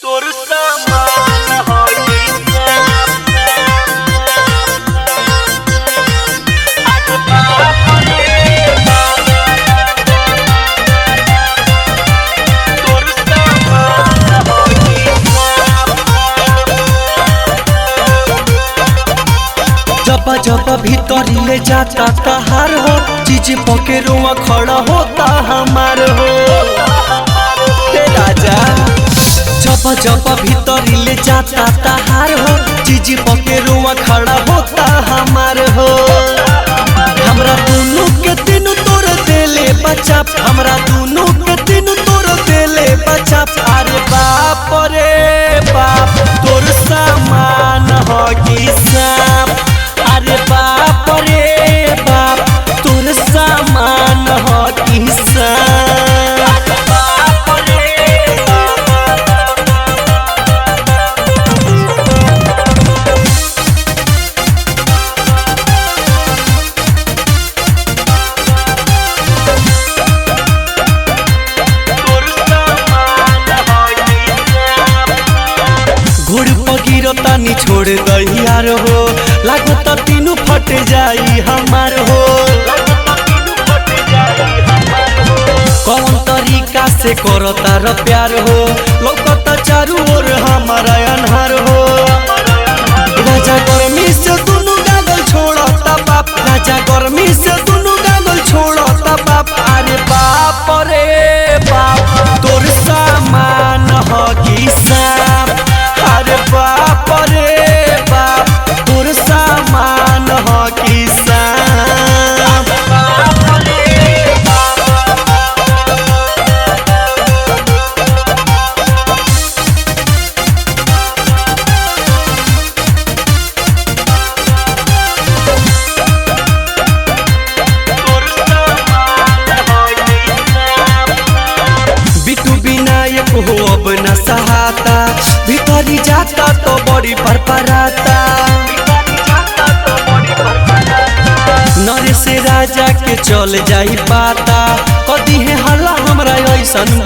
तोर सामान होई आज बाप रे तोर सामान होई जब जब भीतर ले जाता तहार हो चीज पकेरुआ खड़ा होता हमार हो राजा। जब जब भीतर ले जाता तहार हो चीज पकेरुआ खड़ा होता हमार हो। हमरा दोनों के तीनों तोर देले बचा, हमरा दोनों के तीनों तोर देले बचा। अरे बाप रे बाप तोर सामान हो की सांप। अरे बाप रे बाप तोर सामान हो की सांप। घोड़ पगिरतानी छोड़ दहियार हो लागत तीनों फट जाई हमार हो। कौन तरीका से करता र प्यार हो लौकत चारू ओर हमारा अनहार हो। राजा गर्मी से दोनों गागल छोड़ता बाप, राजा गर्मी से दोनों गागल छोड़ता बाप। अरे बाप रे बाप तोर सामान हो की सांप। अरे बाप रे बाप तोर सामान हो की सांप। बिटू विनायक हो अब न सहाता, भीतरी जाता तो बड़ी परपराता। नरेश राजा के चल जाई पाता, कदी है हल्ला हमरा ऐसन